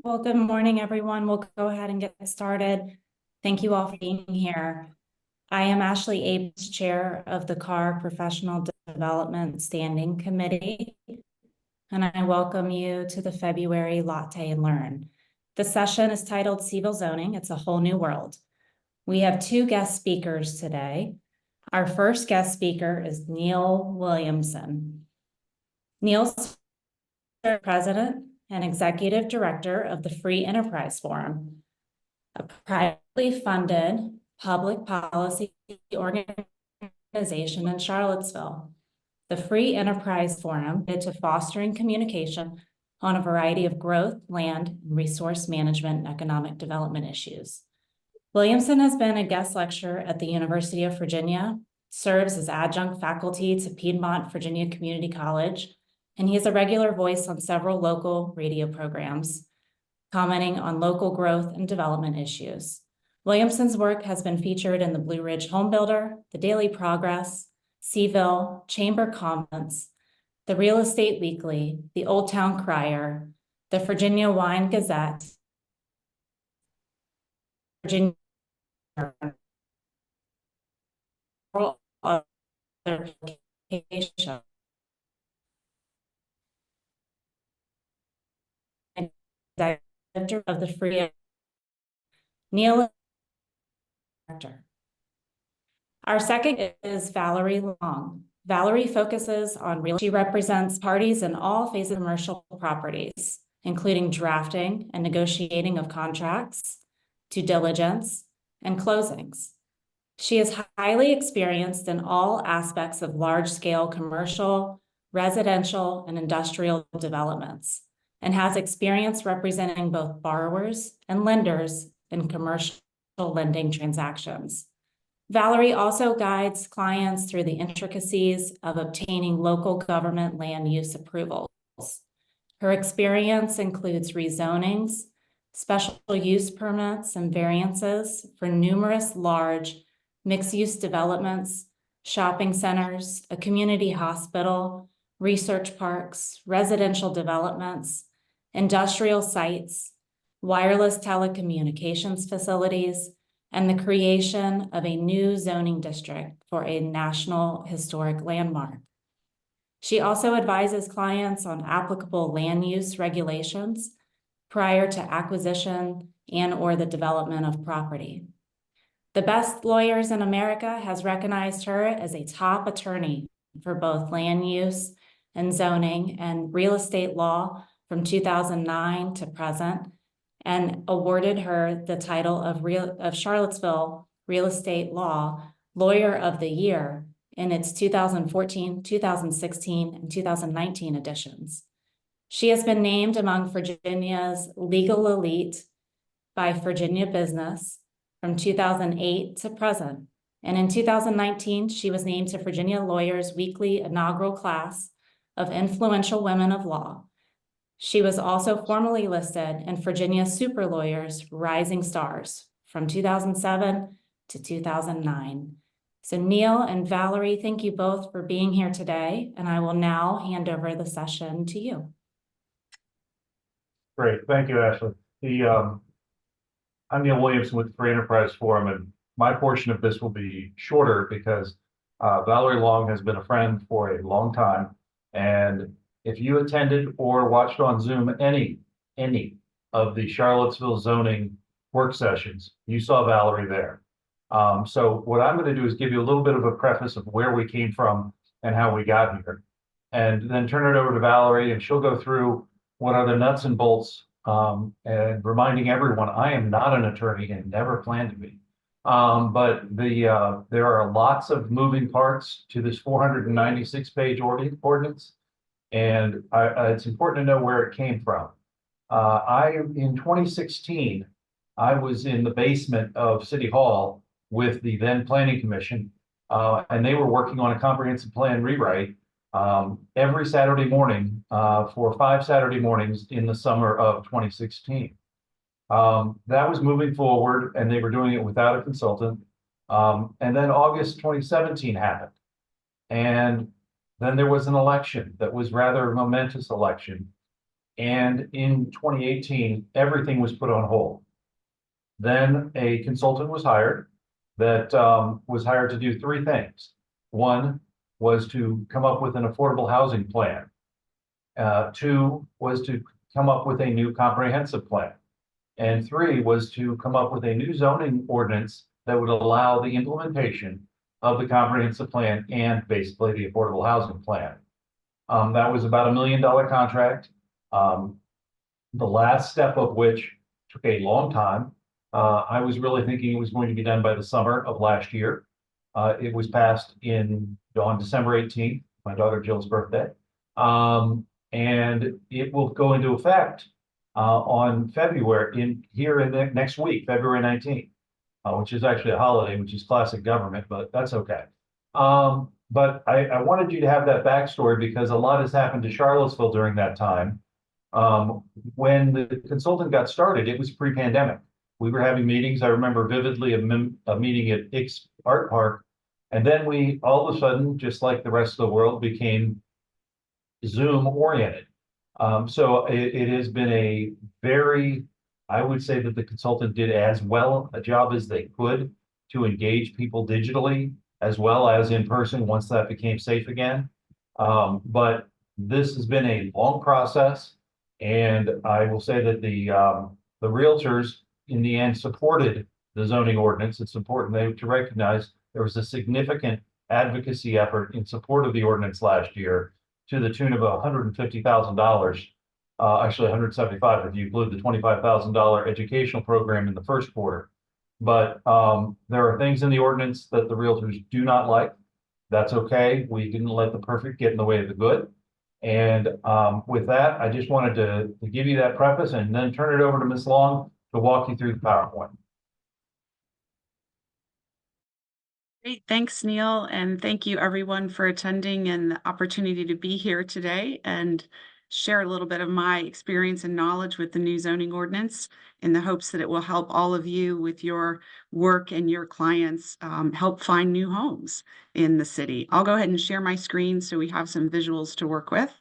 Well, good morning, everyone. We'll go ahead and get started. Thank you all for being here. I am Ashley Abrams, Chair of the CAR Professional Development Standing Committee, and I welcome you to the February Latte and Learn. The session is titled Cville Zoning, It's a Whole New World. We have two guest speakers today. Our first guest speaker is Neil Williamson. Neil's President and Executive Director of the Free Enterprise Forum, a privately funded public policy organization in Charlottesville. The Free Enterprise Forum is to fostering communication on a variety of growth, land, and resource management and economic development issues. Williamson has been a guest lecturer at the University of Virginia, serves as adjunct faculty to Piedmont Virginia Community College, and he is a regular voice on several local radio programs, commenting on local growth and development issues. Williamson's work has been featured in the Blue Ridge Home Builder, the Daily Progress, Cville, Chamber Comments, the Real Estate Weekly, the Old Town Crier, the Virginia Wine Gazette, Virginia other publications. Director of the Free Neil. Our second is Valerie Long. Valerie focuses on real estate. She represents parties in all phases of commercial properties, including drafting and negotiating of contracts, due diligence, and closings. She is highly experienced in all aspects of large-scale commercial, residential, and industrial developments, and has experience representing both borrowers and lenders in commercial lending transactions. Valerie also guides clients through the intricacies of obtaining local government land use approvals. Her experience includes rezonings, special use permits, and variances for numerous large mixed-use developments, shopping centers, a community hospital, research parks, residential developments, industrial sites, wireless telecommunications facilities, and the creation of a new zoning district for a national historic landmark. She also advises clients on applicable land use regulations prior to acquisition and/or the development of property. The Best Lawyers in America has recognized her as a top attorney for both land use and zoning and real estate law from 2009 to present, and awarded her the title of Charlottesville Real Estate Law Lawyer of the Year in its 2014, 2016, and 2019 editions. She has been named among Virginia's legal elite by Virginia Business from 2008 to present. And in 2019, she was named to Virginia Lawyers Weekly inaugural class of Influential Women of Law. She was also formally listed in Virginia Super Lawyers Rising Stars from 2007 to 2009. So Neil and Valerie, thank you both for being here today, and I will now hand over the session to you. Great, thank you, Ashley. I'm Neil Williamson with the Free Enterprise Forum, and my portion of this will be shorter because Valerie Long has been a friend for a long time, and if you attended or watched on Zoom any of the Charlottesville zoning work sessions, you saw Valerie there. So what I'm going to do is give you a little bit of a preface of where we came from and how we got here, and then turn it over to Valerie, and she'll go through what are the nuts and bolts, and reminding everyone I am not an attorney and never plan to be. But there are lots of moving parts to this 496-page ordinance. And it's important to know where it came from. In 2016, I was in the basement of City Hall with the then Planning Commission, and they were working on a comprehensive plan rewrite every Saturday morning for 5 Saturday mornings in the summer of 2016. That was moving forward, and they were doing it without a consultant. And then August 2017 happened. And then there was an election that was rather a momentous election. And in 2018, everything was put on hold. Then a consultant was hired that was hired to do three things. One was to come up with an affordable housing plan. Two was to come up with a new comprehensive plan. And three was to come up with a new zoning ordinance that would allow the implementation of the comprehensive plan and basically the affordable housing plan. That was about $1 million contract. The last step of which took a long time. I was really thinking it was going to be done by the summer of last year. It was passed on December 18th, my daughter Jill's birthday. And it will go into effect on next week, February 19th, which is actually a holiday, which is classic government, but that's okay. But I wanted you to have that backstory because a lot has happened to Charlottesville during that time. When the consultant got started, it was pre-pandemic. We were having meetings. I remember vividly a meeting at Ix Art Park. And then we all of a sudden, just like the rest of the world, became Zoom oriented. So it has been I would say that the consultant did as well a job as they could to engage people digitally as well as in person once that became safe again. But this has been a long process. And I will say that the realtors in the end supported the zoning ordinance. It's important to recognize there was a significant advocacy effort in support of the ordinance last year to the tune of $150,000, actually 175 if you include the $25,000 educational program in the first quarter. But there are things in the ordinance that the realtors do not like. That's okay. We didn't let the perfect get in the way of the good. And with that, I just wanted to give you that preface and then turn it over to Ms. Long to walk you through the PowerPoint. Great, thanks, Neil, and thank you everyone for attending and the opportunity to be here today and share a little bit of my experience and knowledge with the new zoning ordinance in the hopes that it will help all of you with your work and your clients help find new homes in the city. I'll go ahead and share my screen so we have some visuals to work with.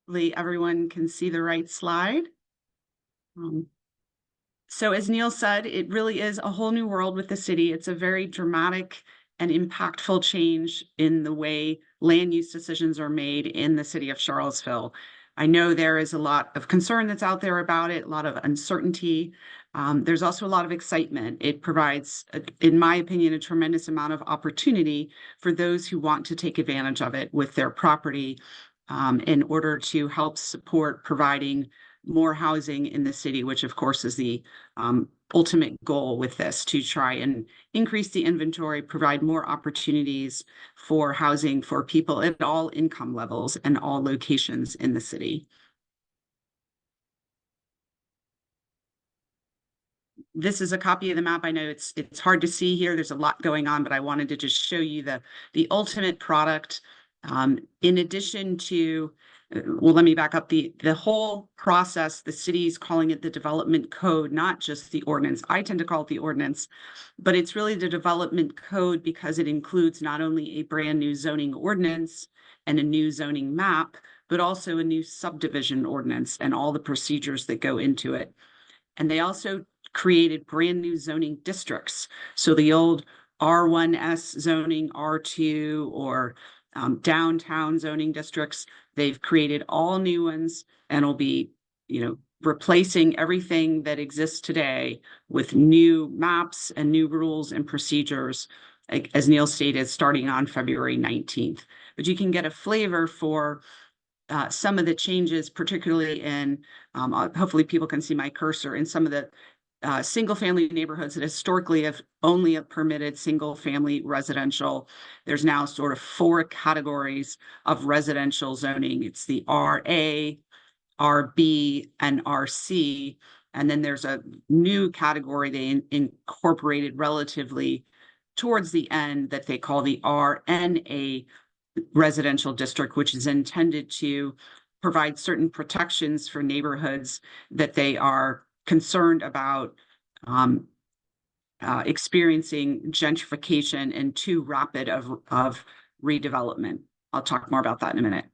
Hopefully everyone can see the right slide. So as Neil said, it really is a whole new world with the city. It's a very dramatic and impactful change in the way land use decisions are made in the city of Charlottesville. I know there is a lot of concern that's out there about it, a lot of uncertainty. There's also a lot of excitement. It provides, in my opinion, a tremendous amount of opportunity for those who want to take advantage of it with their property in order to help support providing more housing in the city, which of course is the ultimate goal with this, to try and increase the inventory, provide more opportunities for housing for people at all income levels and all locations in the city. This is a copy of the map. I know it's hard to see here. There's a lot going on, but I wanted to just show you the ultimate product. In addition to, well, let me back up. The whole process, the city's calling it the development code, not just the ordinance. I tend to call it the ordinance, but it's really the development code because it includes not only a brand new zoning ordinance and a new zoning map, but also a new subdivision ordinance and all the procedures that go into it. And they also created brand new zoning districts. So the old R1S zoning, R2, or downtown zoning districts, they've created all new ones and will be, replacing everything that exists today with new maps and new rules and procedures, as Neil stated, starting on February 19th. But you can get a flavor for some of the changes, particularly in, hopefully people can see my cursor, in some of the single-family neighborhoods that historically have only permitted single-family residential. There's now sort of 4 categories of residential zoning. It's the RA, RB, and RC. And then there's a new category they incorporated relatively towards the end that they call the RNA residential district, which is intended to provide certain protections for neighborhoods that they are concerned about experiencing gentrification and too rapid of redevelopment. I'll talk more about that in a minute.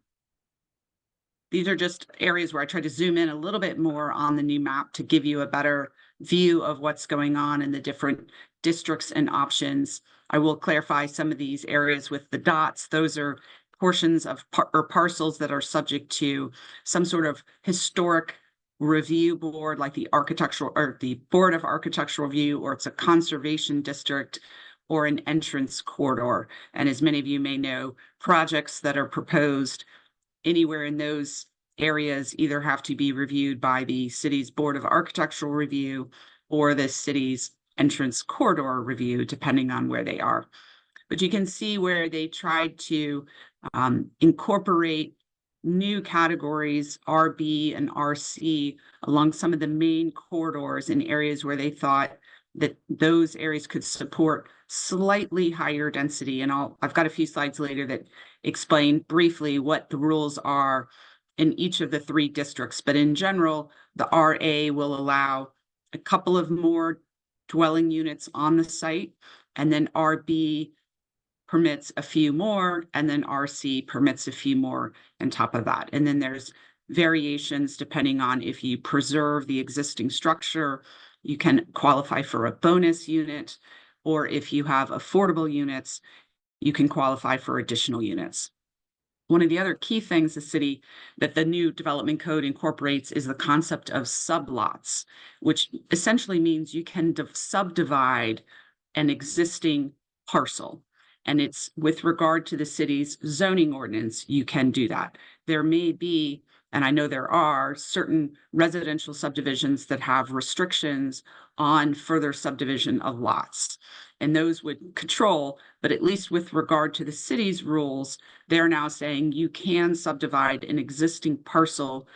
These are just areas where I try to zoom in a little bit more on the new map to give you a better view of what's going on in the different districts and options. I will clarify some of these areas with the dots. Those are portions of parcels that are subject to some sort of historic review board, like the architectural or the Board of Architectural Review, or it's a conservation district or an entrance corridor. And as many of you may know, projects that are proposed anywhere in those areas either have to be reviewed by the city's Board of Architectural Review or the city's entrance corridor review, depending on where they are. But you can see where they tried to incorporate new categories, RB and RC, along some of the main corridors in areas where they thought that those areas could support slightly higher density. And I've got a few slides later that explain briefly what the rules are in each of the 3 districts. But in general, the RA will allow a couple of more dwelling units on the site, and then RB permits a few more, and then RC permits a few more on top of that. And then there's variations depending on if you preserve the existing structure, you can qualify for a bonus unit, or if you have affordable units, you can qualify for additional units. One of the other key things that the new development code incorporates is the concept of sublots, which essentially means you can subdivide an existing parcel. And it's with regard to the city's zoning ordinance, you can do that. There may be, and I know there are, certain residential subdivisions that have restrictions on further subdivision of lots. And those would control, but at least with regard to the city's rules, they're now saying you can subdivide an existing parcel.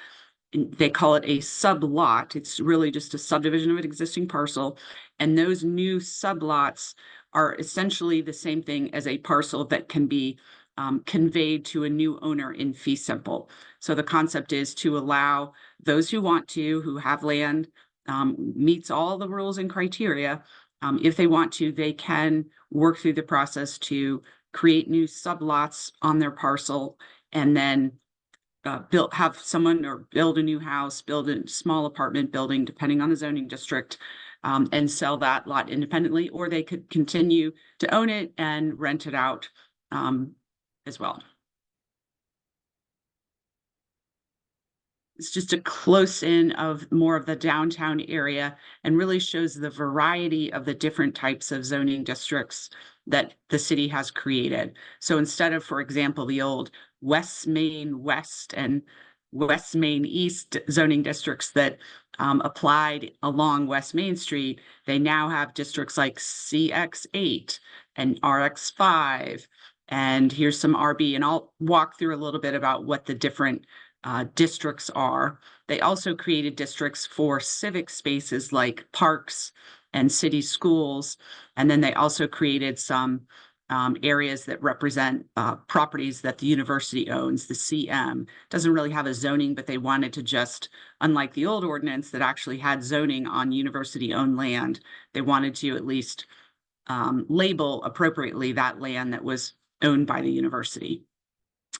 They call it a sublot. It's really just a subdivision of an existing parcel. And those new sublots are essentially the same thing as a parcel that can be conveyed to a new owner in fee simple. So the concept is to allow those who want to, who have land, meets all the rules and criteria. If they want to, they can work through the process to create new sublots on their parcel, and then have someone or build a new house, build a small apartment building, depending on the zoning district, and sell that lot independently, or they could continue to own it and rent it out as well. It's just a close in of more of the downtown area and really shows the variety of the different types of zoning districts that the city has created. So instead of, for example, the old West Main West and West Main East zoning districts that applied along West Main Street, they now have districts like CX8 and RX5. And here's some RB, and I'll walk through a little bit about what the different districts are. They also created districts for civic spaces like parks and city schools. And then they also created some areas that represent properties that the university owns. The CM doesn't really have a zoning, but they wanted to just, unlike the old ordinance that actually had zoning on university-owned land, they wanted to at least label appropriately that land that was owned by the university.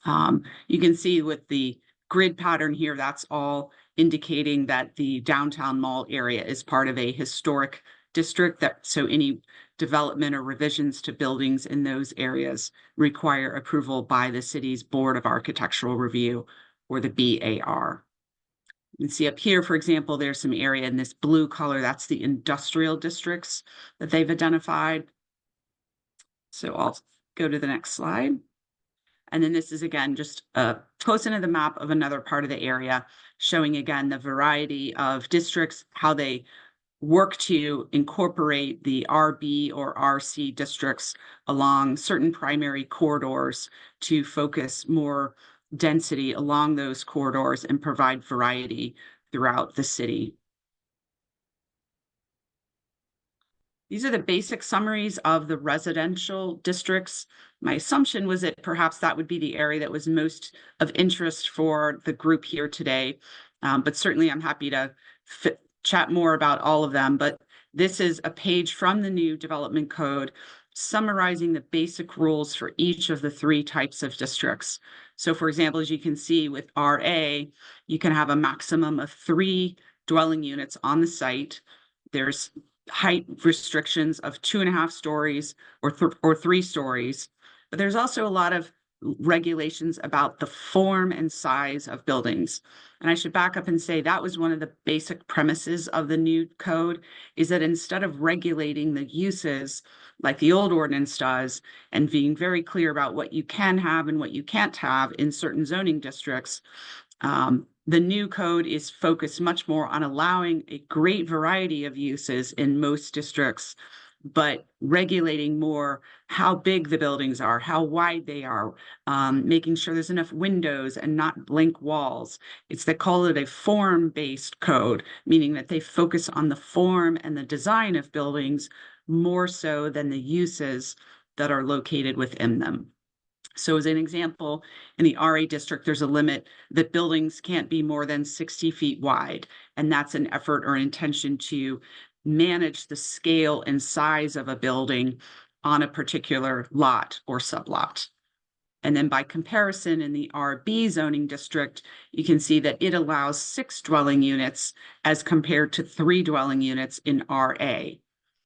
You can see with the grid pattern here, that's all indicating that the downtown mall area is part of a historic district, so any development or revisions to buildings in those areas require approval by the city's Board of Architectural Review, or the BAR. You can see up here, for example, there's some area in this blue color, that's the industrial districts that they've identified. So I'll go to the next slide. And then this is, again, just a close into the map of another part of the area, showing, again, the variety of districts, how they work to incorporate the RB or RC districts along certain primary corridors to focus more density along those corridors and provide variety throughout the city. These are the basic summaries of the residential districts. My assumption was that perhaps that would be the area that was most of interest for the group here today. But certainly I'm happy to chat more about all of them. But this is a page from the new development code summarizing the basic rules for each of the 3 types of districts. So for example, as you can see with RA, you can have a maximum of 3 dwelling units on the site. There's height restrictions of 2.5 stories or 3 stories, but there's also a lot of regulations about the form and size of buildings. And I should back up and say that was one of the basic premises of the new code, is that instead of regulating the uses like the old ordinance does and being very clear about what you can have and what you can't have in certain zoning districts, the new code is focused much more on allowing a great variety of uses in most districts, but regulating more how big the buildings are, how wide they are, making sure there's enough windows and not blank walls. They call it a form-based code, meaning that they focus on the form and the design of buildings more so than the uses that are located within them. So as an example, in the RA district, there's a limit that buildings can't be more than 60 feet wide. And that's an effort or intention to manage the scale and size of a building on a particular lot or sublot. And then by comparison, in the RB zoning district, you can see that it allows 6 dwelling units as compared to 3 dwelling units in RA.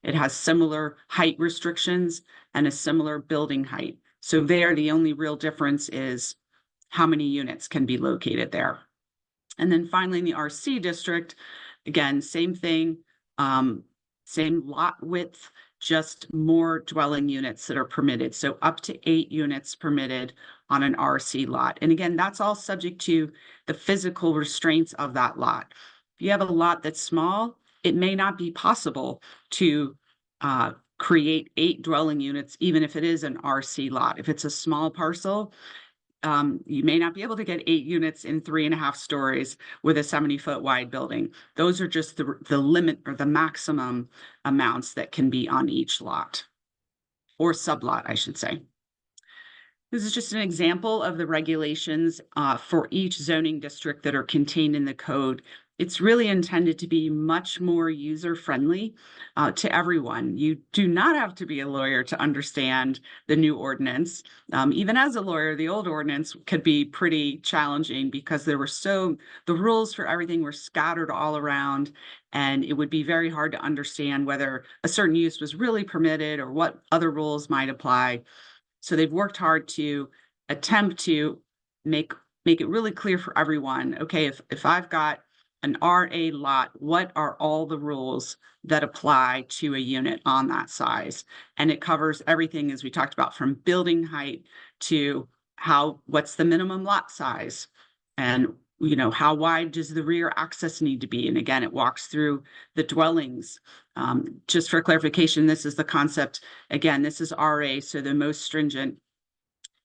It has similar height restrictions and a similar building height. So there, the only real difference is how many units can be located there. And then finally, in the RC district, again, same thing, same lot width, just more dwelling units that are permitted. So up to 8 units permitted on an RC lot. And again, that's all subject to the physical restraints of that lot. If you have a lot that's small, it may not be possible to create 8 dwelling units, even if it is an RC lot. If it's a small parcel, you may not be able to get 8 units in 3.5 stories with a 70-foot wide building. Those are just the limit or the maximum amounts that can be on each lot, or sublot, I should say. This is just an example of the regulations for each zoning district that are contained in the code. It's really intended to be much more user-friendly to everyone. You do not have to be a lawyer to understand the new ordinance. Even as a lawyer, the old ordinance could be pretty challenging because the rules for everything were scattered all around, and it would be very hard to understand whether a certain use was really permitted or what other rules might apply. So they've worked hard to attempt to make it really clear for everyone. Okay, if I've got an RA lot, what are all the rules that apply to a unit on that size? And it covers everything, as we talked about, from building height to what's the minimum lot size, and how wide does the rear access need to be? And again, it walks through the dwellings. Just for clarification, this is the concept. Again, this is RA, so the most stringent.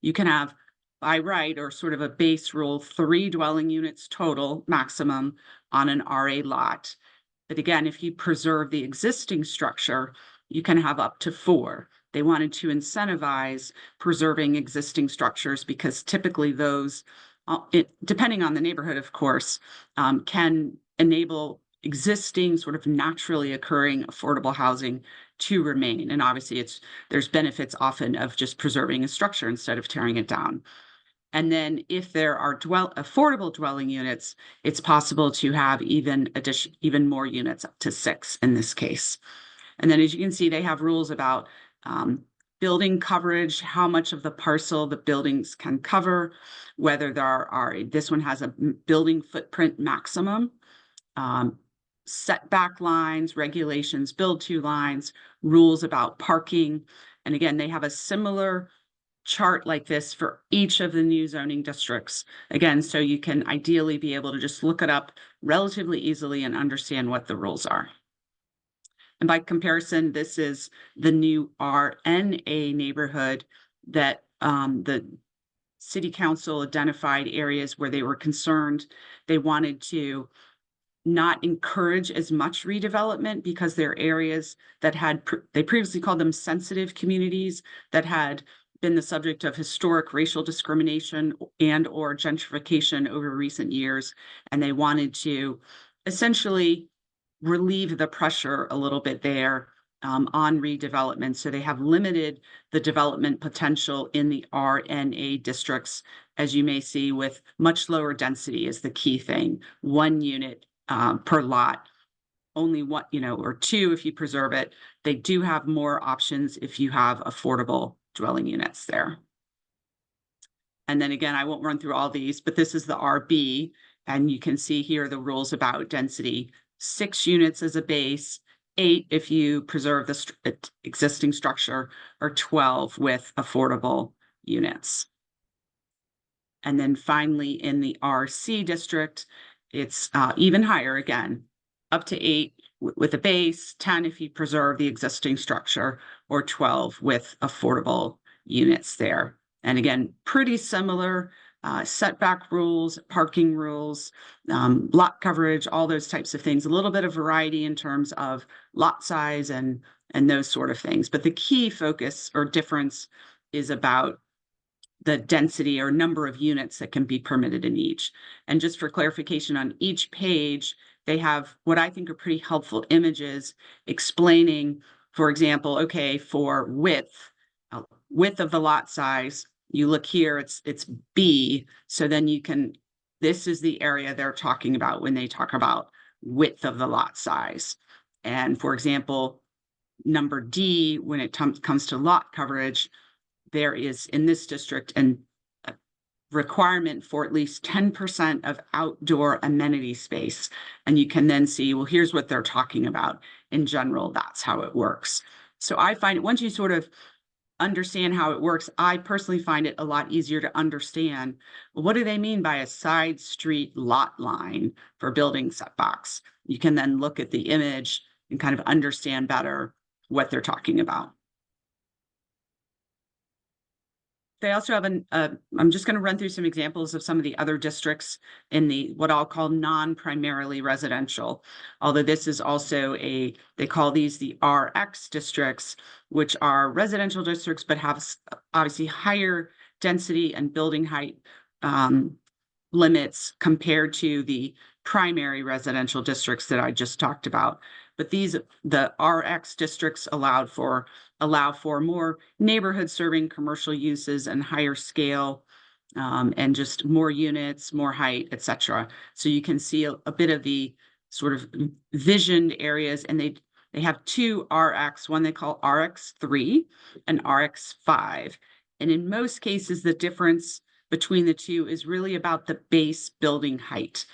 You can have, by right, or sort of a base rule, 3 dwelling units total maximum on an RA lot. But again, if you preserve the existing structure, you can have up to 4. They wanted to incentivize preserving existing structures because typically those, depending on the neighborhood, of course, can enable existing sort of naturally occurring affordable housing to remain. And obviously there's benefits often of just preserving a structure instead of tearing it down. And then if there are affordable dwelling units, it's possible to have even more units, up to 6 in this case. And then as you can see, they have rules about building coverage, how much of the parcel the buildings can cover, whether this one has a building footprint maximum, setback lines, regulations, build to lines, rules about parking. And again, they have a similar chart like this for each of the new zoning districts. Again, so you can ideally be able to just look it up relatively easily and understand what the rules are. And by comparison, this is the new RNA neighborhood that the city council identified areas where they were concerned. They wanted to not encourage as much redevelopment because they're areas that they previously called them sensitive communities that had been the subject of historic racial discrimination and or gentrification over recent years. And they wanted to essentially relieve the pressure a little bit there on redevelopment. So they have limited the development potential in the RNA districts, as you may see, with much lower density is the key thing. 1 unit per lot, only one, or 2 if you preserve it. They do have more options if you have affordable dwelling units there. And then again, I won't run through all these, but this is the RB, and you can see here the rules about density. 6 units as a base, 8 if you preserve the existing structure, or 12 with affordable units. And then finally, in the RC district, it's even higher again, up to 8 with a base, 10 if you preserve the existing structure, or 12 with affordable units there. And again, pretty similar setback rules, parking rules, lot coverage, all those types of things. A little bit of variety in terms of lot size and those sort of things. But the key focus or difference is about the density or number of units that can be permitted in each. And just for clarification, on each page, they have what I think are pretty helpful images explaining, for example, okay, for width of the lot size, you look here, it's B. So then you can, this is the area they're talking about when they talk about width of the lot size. And for example, number D, when it comes to lot coverage, there is in this district a requirement for at least 10% of outdoor amenity space. And you can then see, well, here's what they're talking about. In general, that's how it works. So I find it, once you sort of understand how it works, I personally find it a lot easier to understand, well, what do they mean by a side street lot line for building setbacks? You can then look at the image and kind of understand better what they're talking about. They also have I'm just going to run through some examples of some of the other districts in the what I'll call non-primarily residential, although this is also they call these the RX districts, which are residential districts, but have obviously higher density and building height limits compared to the primary residential districts that I just talked about. But the RX districts allow for more neighborhood serving commercial uses and higher scale, and just more units, more height, etc. So you can see a bit of the sort of visioned areas, and they have 2 RX, one they call RX3 and RX5. And in most cases, the difference between the two is really about the base building height.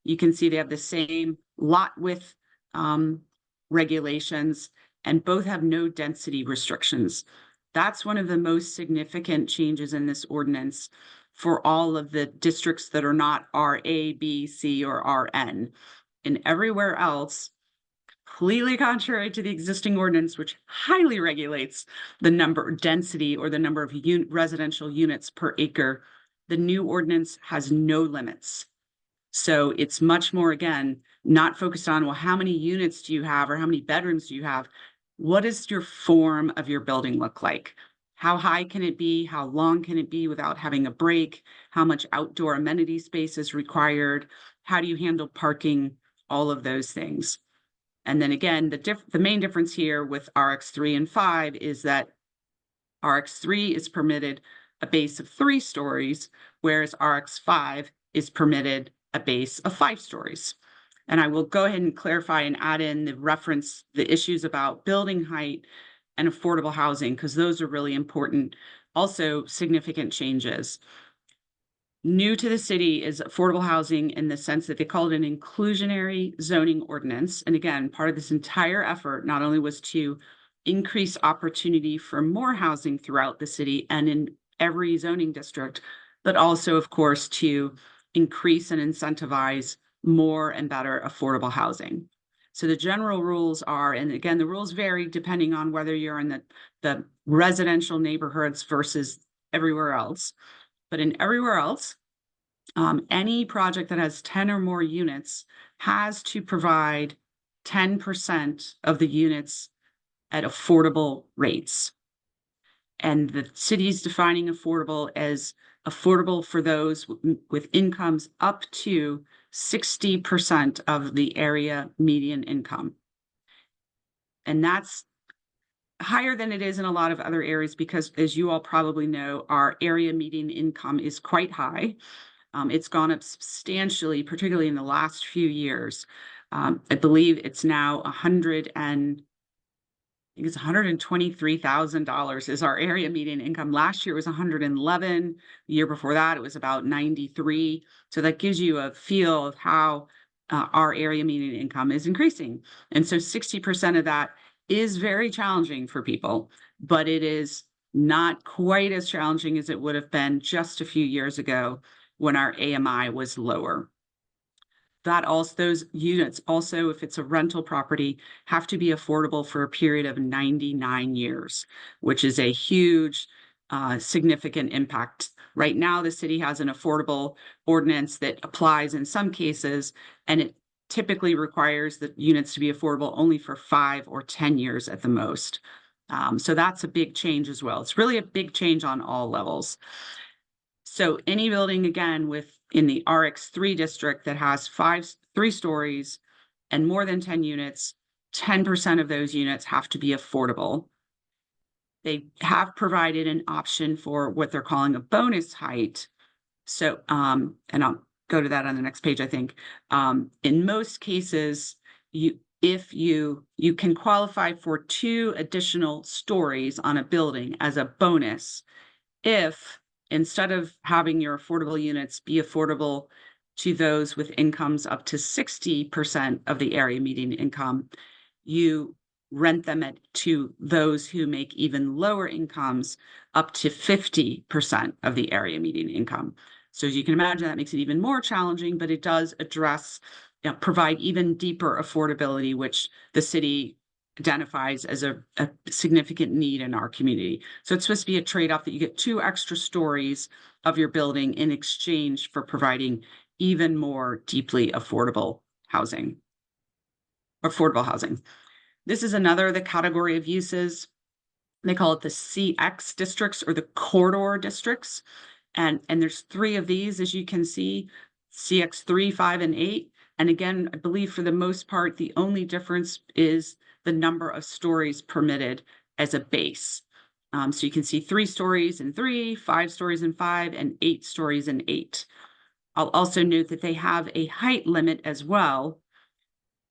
You can see they have the same lot width regulations, and both have no density restrictions. That's one of the most significant changes in this ordinance for all of the districts that are not RA, B, C, or RN. And everywhere else, completely contrary to the existing ordinance, which highly regulates the number density or the number of residential units per acre, the new ordinance has no limits. So it's much more, again, not focused on, well, how many units do you have or how many bedrooms do you have? What does your form of your building look like? How high can it be? How long can it be without having a break? How much outdoor amenity space is required? How do you handle parking? All of those things. And then again, the main difference here with RX3 and 5 is that RX3 is permitted a base of 3 stories, whereas RX5 is permitted a base of 5 stories. And I will go ahead and clarify and add in the issues about building height and affordable housing, because those are really important. Also, significant changes. New to the city is affordable housing in the sense that they call it an inclusionary zoning ordinance. And again, part of this entire effort not only was to increase opportunity for more housing throughout the city and in every zoning district, but also, of course, to increase and incentivize more and better affordable housing. So the general rules are, and again, the rules vary depending on whether you're in the residential neighborhoods versus everywhere else. But in everywhere else, any project that has 10 or more units has to provide 10% of the units at affordable rates. And the city's defining affordable as affordable for those with incomes up to 60% of the area median income. And that's higher than it is in a lot of other areas because, as you all probably know, our area median income is quite high. It's gone up substantially, particularly in the last few years. I believe it's now I think it's $123,000 is our area median income. Last year it was 111. The year before that it was about 93. So that gives you a feel of how our area median income is increasing. And so 60% of that is very challenging for people, but it is not quite as challenging as it would have been just a few years ago when our AMI was lower. That also, those units also, if it's a rental property, have to be affordable for a period of 99 years, which is a huge, significant impact. Right now, the city has an affordable ordinance that applies in some cases, and it typically requires the units to be affordable only for 5 or 10 years at the most. So that's a big change as well. It's really a big change on all levels. So any building, again, in the RX3 district that has 3 stories and more than 10 units, 10% of those units have to be affordable. They have provided an option for what they're calling a bonus height. So, and I'll go to that on the next page, I think. In most cases, you can qualify for 2 additional stories on a building as a bonus if, instead of having your affordable units be affordable to those with incomes up to 60% of the area median income, you rent them to those who make even lower incomes up to 50% of the area median income. So as you can imagine, that makes it even more challenging, but it does address, provide even deeper affordability, which the city identifies as a significant need in our community. So it's supposed to be a trade-off that you get 2 extra stories of your building in exchange for providing even more deeply affordable housing. This is another of the category of uses. They call it the CX districts or the corridor districts. And there's 3 of these, as you can see, CX3, 5, and 8. And again, I believe for the most part, the only difference is the number of stories permitted as a base. So you can see 3 stories in 3, 5 stories in 5, and 8 stories in 8. I'll also note that they have a height limit as well.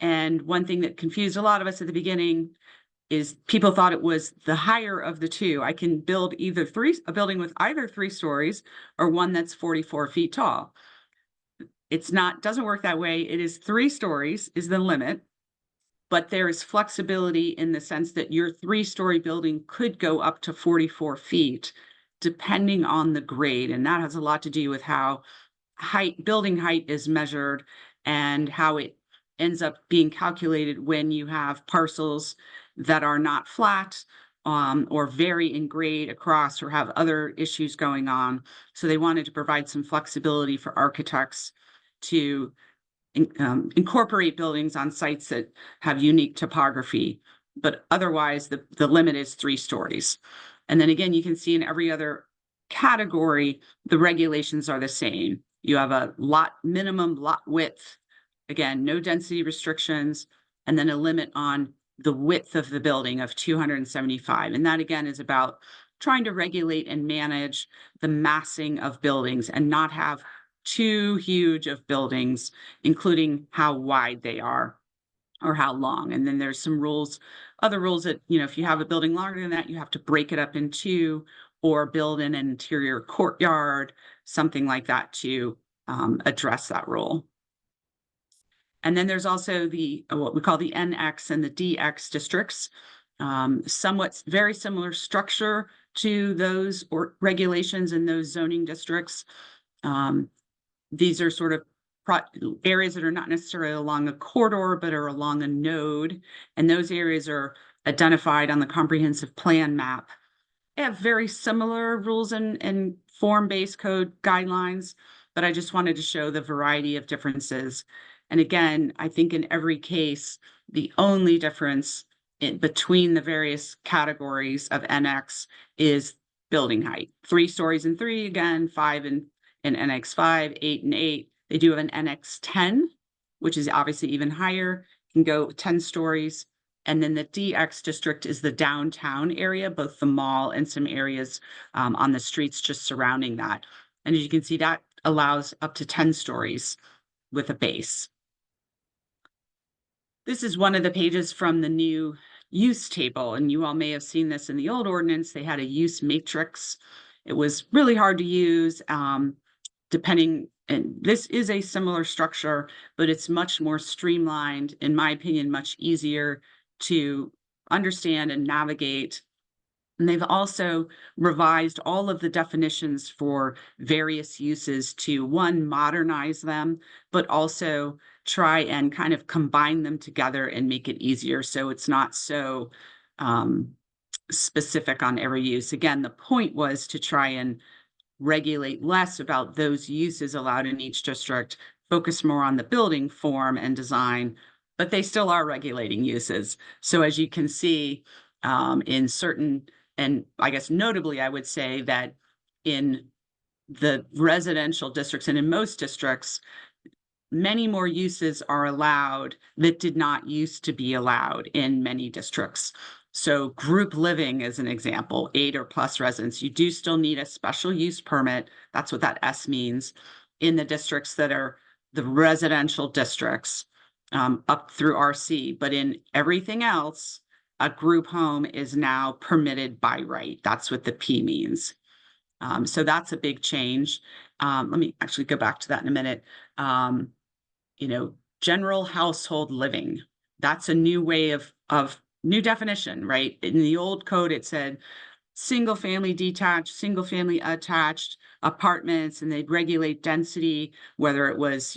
And one thing that confused a lot of us at the beginning is people thought it was the higher of the 2. I can build a building with either 3 stories or one that's 44 feet tall. It's not, doesn't work that way. It is 3 stories is the limit, but there is flexibility in the sense that your 3-story building could go up to 44 feet depending on the grade. And that has a lot to do with how building height is measured and how it ends up being calculated when you have parcels that are not flat or vary in grade across or have other issues going on. So they wanted to provide some flexibility for architects to incorporate buildings on sites that have unique topography, but otherwise the limit is 3 stories. And then again, you can see in every other category, the regulations are the same. You have a minimum lot width, again, no density restrictions, and then a limit on the width of the building of 275. And that again is about trying to regulate and manage the massing of buildings and not have too huge of buildings, including how wide they are or how long. And then there's some rules, other rules that, if you have a building longer than that, you have to break it up in 2 or build in an interior courtyard, something like that to address that rule. And then there's also what we call the NX and the DX districts, somewhat very similar structure to those regulations in those zoning districts. These are sort of areas that are not necessarily along a corridor, but are along a node. And those areas are identified on the comprehensive plan map. They have very similar rules and form-based code guidelines, but I just wanted to show the variety of differences. And again, I think in every case, the only difference between the various categories of NX is building height. 3 stories in 3, again, 5 in NX5, 8 and 8. They do have an NX10, which is obviously even higher, can go 10 stories. And then the DX district is the downtown area, both the mall and some areas on the streets just surrounding that. And as you can see, that allows up to 10 stories with a base. This is one of the pages from the new use table, and you all may have seen this in the old ordinance. They had a use matrix. It was really hard to use, depending, and this is a similar structure, but it's much more streamlined, in my opinion, much easier to understand and navigate. And they've also revised all of the definitions for various uses to, one, modernize them, but also try and kind of combine them together and make it easier so it's not so specific on every use. Again, the point was to try and regulate less about those uses allowed in each district, focus more on the building form and design, but they still are regulating uses. So as you can see, in certain, and I guess notably, I would say that in the residential districts and in most districts, many more uses are allowed that did not used to be allowed in many districts. So group living is an example, 8 or plus residents. You do still need a special use permit. That's what that S means in the districts that are the residential districts up through RC. But in everything else, a group home is now permitted by right. That's what the P means. So that's a big change. Let me actually go back to that in a minute. General household living. That's a new way of new definition, right? In the old code, it said single family detached, single family attached apartments, and they'd regulate density, whether it was,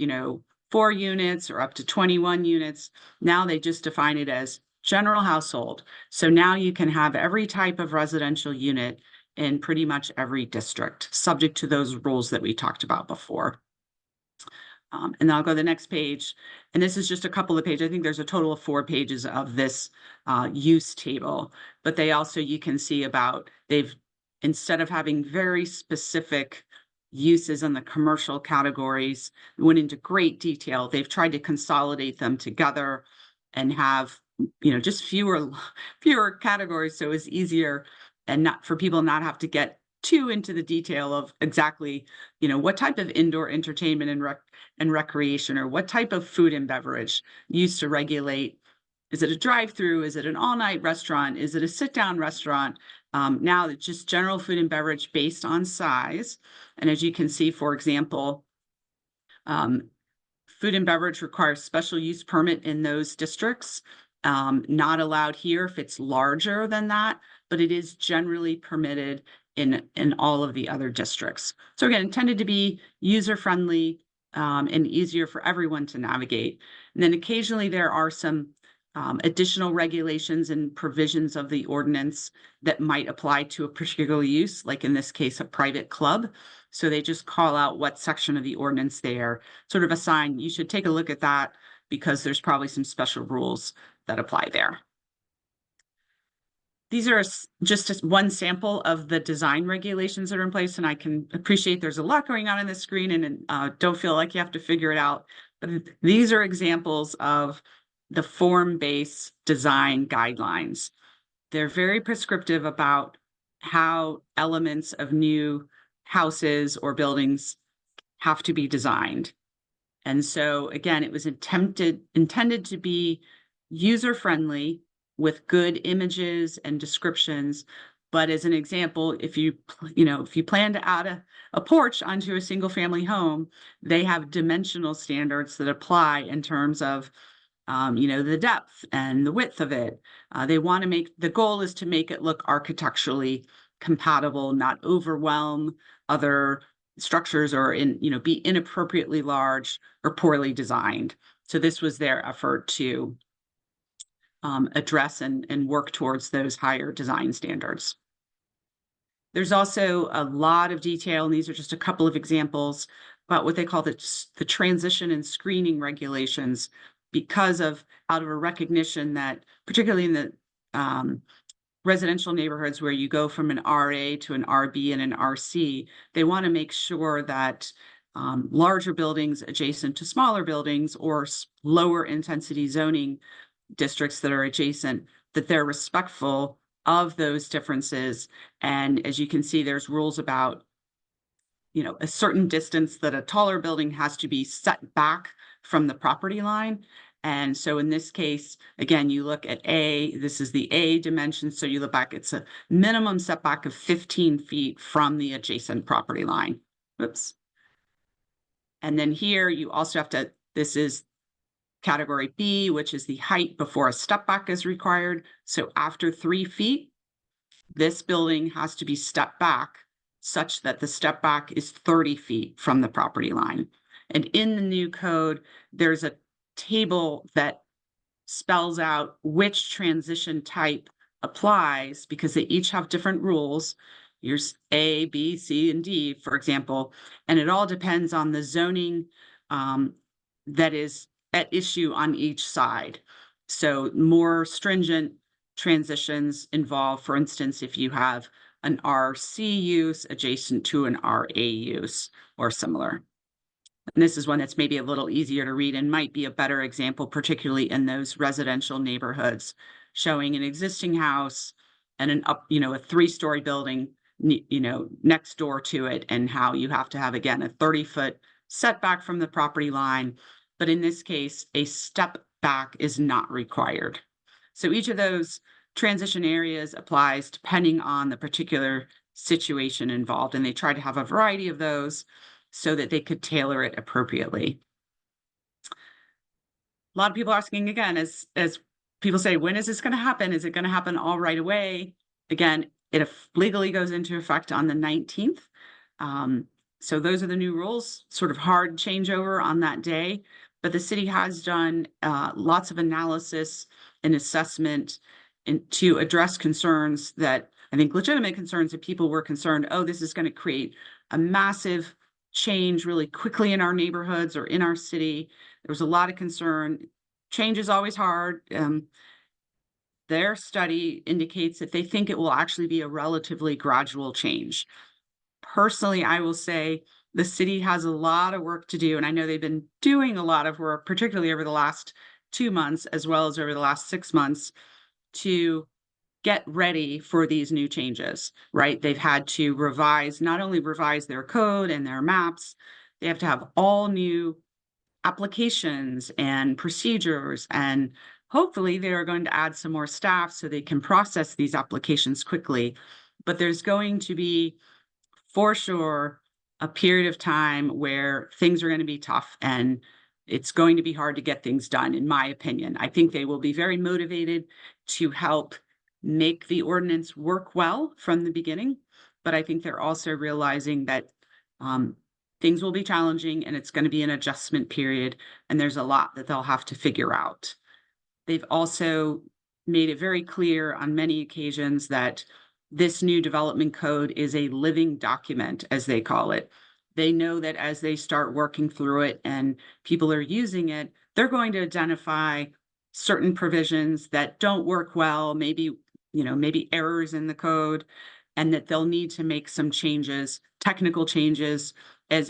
4 units or up to 21 units. Now they just define it as general household. So now you can have every type of residential unit in pretty much every district, subject to those rules that we talked about before. And I'll go to the next page. And this is just a couple of pages. I think there's a total of 4 pages of this use table. But they also, you can see about, instead of having very specific uses in the commercial categories, went into great detail. They've tried to consolidate them together and have, just fewer categories. So it's easier and not for people not have to get too into the detail of exactly, what type of indoor entertainment and recreation, or what type of food and beverage used to regulate. Is it a drive-through? Is it an all-night restaurant? Is it a sit-down restaurant? Now it's just general food and beverage based on size. And as you can see, for example, food and beverage requires special use permit in those districts. Not allowed here if it's larger than that, but it is generally permitted in all of the other districts. So again, intended to be user-friendly and easier for everyone to navigate. And then occasionally there are some additional regulations and provisions of the ordinance that might apply to a particular use, like in this case, a private club. So they just call out what section of the ordinance they are sort of assign. You should take a look at that because there's probably some special rules that apply there. These are just one sample of the design regulations that are in place, and I can appreciate there's a lot going on the screen and don't feel like you have to figure it out. But these are examples of the form-based design guidelines. They're very prescriptive about how elements of new houses or buildings have to be designed. And so again, it was intended to be user-friendly with good images and descriptions. But as an example, if you plan to add a porch onto a single family home, they have dimensional standards that apply in terms of, the depth and the width of it. The goal is to make it look architecturally compatible, not overwhelm other structures or be inappropriately large or poorly designed. So this was their effort to address and work towards those higher design standards. There's also a lot of detail, and these are just a couple of examples about what they call the transition and screening regulations, because out of a recognition that particularly in the residential neighborhoods where you go from an RA to an RB and an RC, they want to make sure that larger buildings adjacent to smaller buildings or lower intensity zoning districts that are adjacent, that they're respectful of those differences. And as you can see, there's rules about, you know, a certain distance that a taller building has to be set back from the property line. And so in this case, again, you look at A, this is the A dimension. So you look back, it's a minimum setback of 15 feet from the adjacent property line. Whoops. And then here you also have to, this is category B, which is the height before a step back is required. So after 3 feet, this building has to be stepped back such that the step back is 30 feet from the property line. And in the new code, there's a table that spells out which transition type applies because they each have different rules. Here's A, B, C, and D, for example, and it all depends on the zoning that is at issue on each side. So more stringent transitions involve, for instance, if you have an RC use adjacent to an RA use or similar. And this is one that's maybe a little easier to read and might be a better example, particularly in those residential neighborhoods, showing an existing house and an up, you know, a 3-story building, you know, next door to it, and how you have to have, again, a 30-foot setback from the property line. But in this case, a step back is not required. So each of those transition areas applies depending on the particular situation involved. And they try to have a variety of those so that they could tailor it appropriately. A lot of people asking again, as people say, when is this going to happen? Is it going to happen all right away? Again, it legally goes into effect on the 19th. So those are the new rules, sort of hard changeover on that day. But the city has done lots of analysis and assessment to address concerns that I think legitimate concerns that people were concerned, oh, this is going to create a massive change really quickly in our neighborhoods or in our city. There was a lot of concern. Change is always hard. Their study indicates that they think it will actually be a relatively gradual change. Personally, I will say the city has a lot of work to do, and I know they've been doing a lot of work, particularly over the last 2 months, as well as over the last 6 months, to get ready for these new changes, right? They've had to not only revise their code and their maps, they have to have all new applications and procedures, and hopefully they are going to add some more staff so they can process these applications quickly. But there's going to be, for sure, a period of time where things are going to be tough and it's going to be hard to get things done, in my opinion. I think they will be very motivated to help make the ordinance work well from the beginning, but I think they're also realizing that things will be challenging and it's going to be an adjustment period, and there's a lot that they'll have to figure out. They've also made it very clear on many occasions that this new development code is a living document, as they call it. They know that as they start working through it and people are using it, they're going to identify certain provisions that don't work well, maybe errors in the code, and that they'll need to make some changes, technical changes,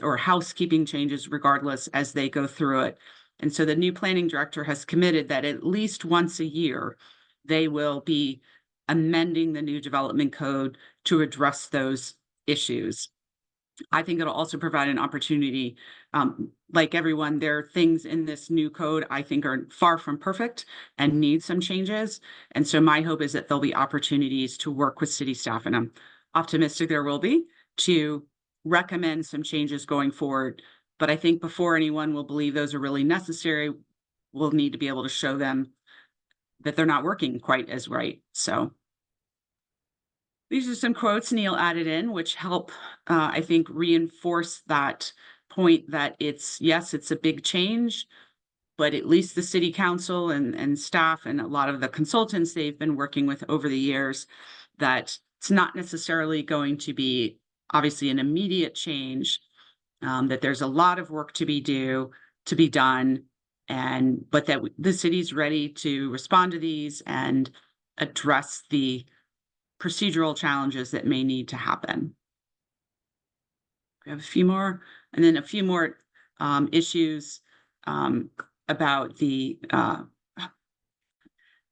or housekeeping changes, regardless, as they go through it. And so the new planning director has committed that at least once a year, they will be amending the new development code to address those issues. I think it'll also provide an opportunity, like everyone, there are things in this new code I think are far from perfect and need some changes. And so my hope is that there'll be opportunities to work with city staff, and I'm optimistic there will be, to recommend some changes going forward. But I think before anyone will believe those are really necessary, we'll need to be able to show them that they're not working quite as right. So these are some quotes Neil added in, which help, I think, reinforce that point that it's a big change, but at least the city council and staff and a lot of the consultants they've been working with over the years, that it's not necessarily going to be obviously an immediate change, that there's a lot of work to be done, but that the city's ready to respond to these and address the procedural challenges that may need to happen. We have a few more, and then a few more issues about the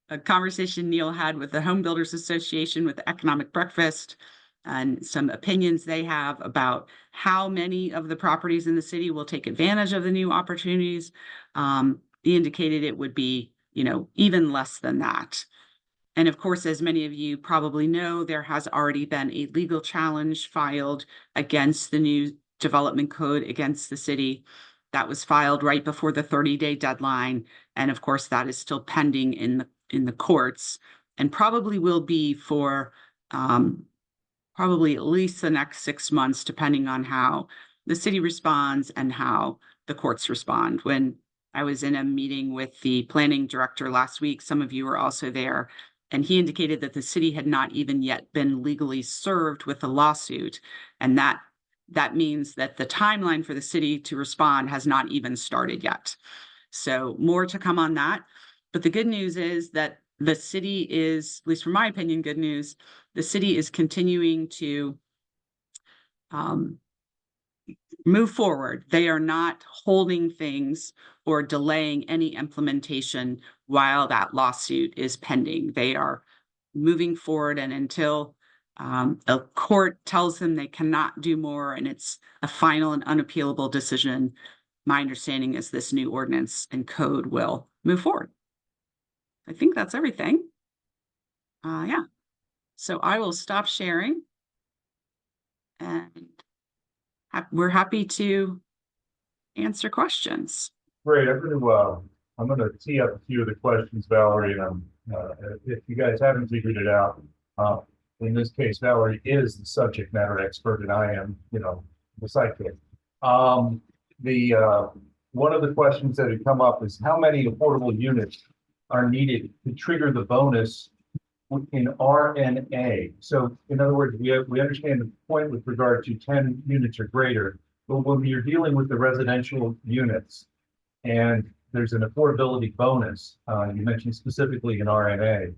a conversation Neil had with the Home Builders Association with the Economic Breakfast and some opinions they have about how many of the properties in the city will take advantage of the new opportunities. He indicated it would be, even less than that. And of course, as many of you probably know, there has already been a legal challenge filed against the new development code against the city. That was filed right before the 30-day deadline. And of course, that is still pending in the courts and probably will be for probably at least the next 6 months, depending on how the city responds and how the courts respond. When I was in a meeting with the planning director last week, some of you were also there, and he indicated that the city had not even yet been legally served with a lawsuit. And that means that the timeline for the city to respond has not even started yet. So more to come on that. But the good news is that the city is, at least from my opinion, good news, the city is continuing to move forward. They are not holding things or delaying any implementation while that lawsuit is pending. They are moving forward, and until a court tells them they cannot do more and it's a final and unappealable decision, my understanding is this new ordinance and code will move forward. I think that's everything. Yeah. So I will stop sharing, and we're happy to answer questions. Great. I'm gonna tee up a few of the questions, Valerie, and if you guys haven't figured it out, in this case, Valerie is the subject matter expert, and I am, the sidekick. One of the questions that had come up is how many affordable units are needed to trigger the bonus in RNA. So in other words, we understand the point with regard to 10 units or greater, but when you're dealing with the residential units and there's an affordability bonus, you mentioned specifically in RNA,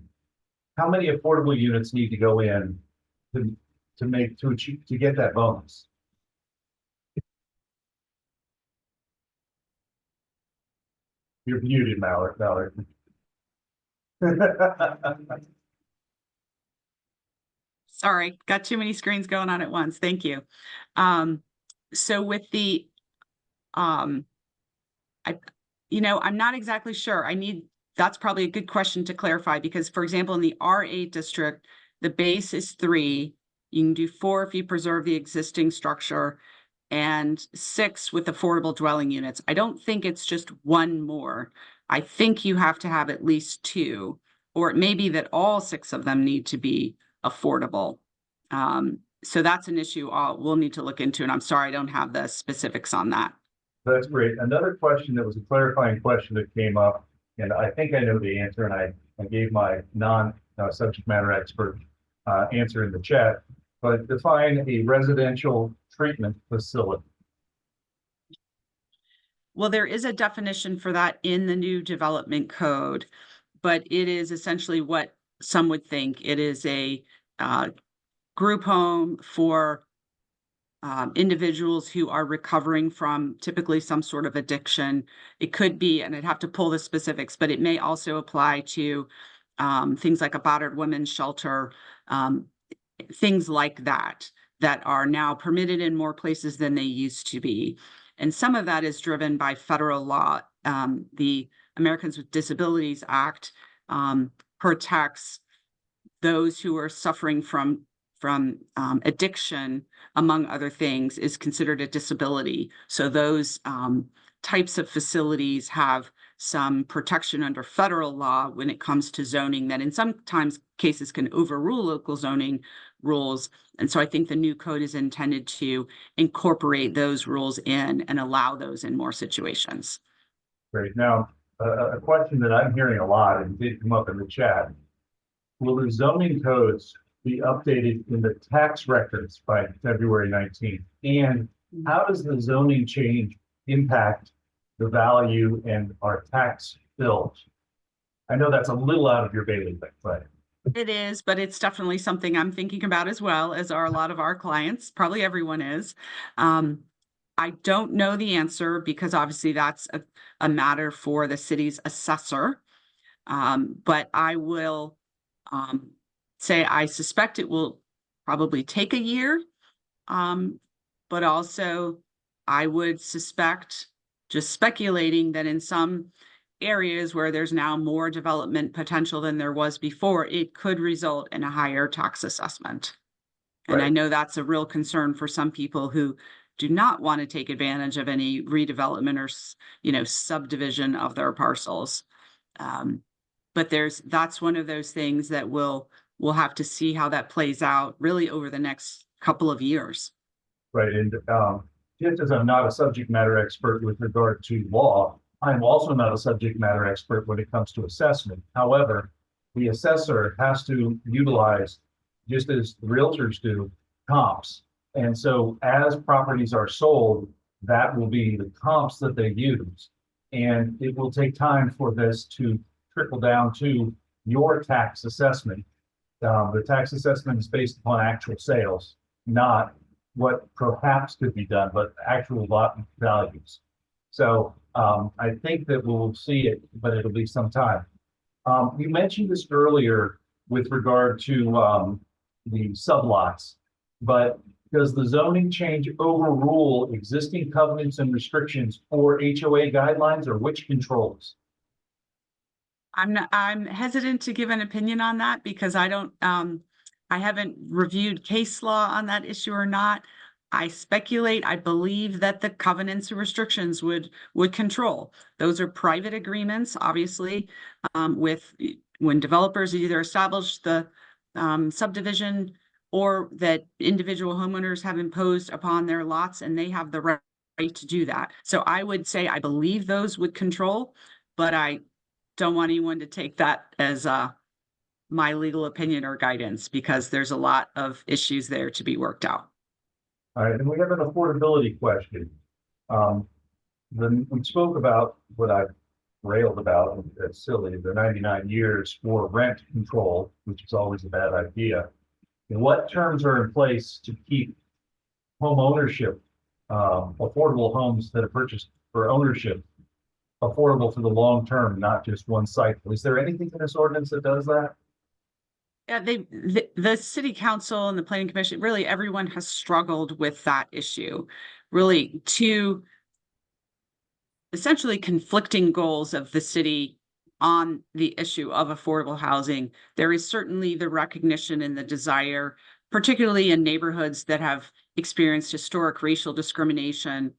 how many affordable units need to go in to get that bonus? You're muted, Valerie. Sorry, got too many screens going on at once. Thank you. So with the, I'm not exactly sure. That's probably a good question to clarify, because for example, in the R8 district, the base is 3. You can do 4 if you preserve the existing structure, and 6 with affordable dwelling units. I don't think it's just one more. I think you have to have at least 2, or it may be that all 6 of them need to be affordable. So that's an issue we'll need to look into, and I'm sorry I don't have the specifics on that. That's great. Another question that was a clarifying question that came up, and I think I know the answer, and I gave my non-subject matter expert answer in the chat, but define a residential treatment facility. Well, there is a definition for that in the new development code, but it is essentially what some would think. It is a group home for individuals who are recovering from typically some sort of addiction. It could be, and I'd have to pull the specifics, but it may also apply to things like a battered women's shelter, things like that are now permitted in more places than they used to be. And some of that is driven by federal law. The Americans with Disabilities Act protects those who are suffering from addiction, among other things, is considered a disability. So those types of facilities have some protection under federal law when it comes to zoning that in sometimes cases can overrule local zoning rules. And so I think the new code is intended to incorporate those rules in and allow those in more situations. Great. Now, a question that I'm hearing a lot and did come up in the chat: will the zoning codes be updated in the tax records by February 19th? And how does the zoning change impact the value and our tax bills? I know that's a little out of your bailiwick, but it is, but it's definitely something I'm thinking about, as well as are a lot of our clients. Probably everyone is. I don't know the answer, because obviously that's a matter for the city's assessor. But I will say I suspect it will probably take a year. But also I would suspect, just speculating, that in some areas where there's now more development potential than there was before, it could result in a higher tax assessment. And I Right. know that's a real concern for some people who do not want to take advantage of any redevelopment or, subdivision of their parcels. But that's one of those things that we'll have to see how that plays out really over the next couple of years. Right. And just as I'm not a subject matter expert with regard to law, I'm also not a subject matter expert when it comes to assessment. However, the assessor has to utilize, just as realtors do, comps. And so as properties are sold, that will be the comps that they use. And it will take time for this to trickle down to your tax assessment. The tax assessment is based upon actual sales, not what perhaps could be done, but actual lot values. So I think that we'll see it, but it'll be some time. You mentioned this earlier with regard to the sublots, but does the zoning change overrule existing covenants and restrictions or HOA guidelines, or which controls? I'm hesitant to give an opinion on that because I haven't reviewed case law on that issue or not. I speculate, I believe that the covenants and restrictions would control. Those are private agreements, obviously, with when developers either establish the subdivision or that individual homeowners have imposed upon their lots, and they have the right to do that. So I would say I believe those would control, but I don't want anyone to take that as my legal opinion or guidance, because there's a lot of issues there to be worked out. All right, and we have an affordability question. Then we spoke about what I railed about, and that's silly, the 99 years for rent control, which is always a bad idea. And what terms are in place to keep home ownership, affordable homes that are purchased for ownership, affordable for the long term, not just one cycle? Is there anything in this ordinance that does that? Yeah, the city council and the planning commission, really everyone has struggled with that issue. Really, two essentially conflicting goals of the city on the issue of affordable housing. There is certainly the recognition and the desire, particularly in neighborhoods that have experienced historic racial discrimination,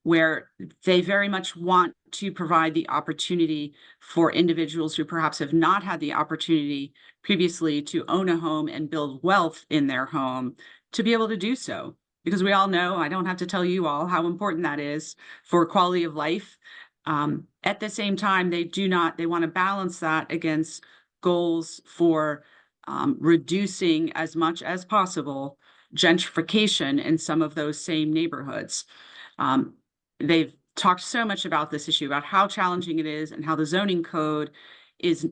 where they very much want to provide the opportunity for individuals who perhaps have not had the opportunity previously to own a home and build wealth in their home to be able to do so. Because we all know, I don't have to tell you all how important that is for quality of life. At the same time, they want to balance that against goals for reducing as much as possible gentrification in some of those same neighborhoods. They've talked so much about this issue, about how challenging it is and how the zoning code is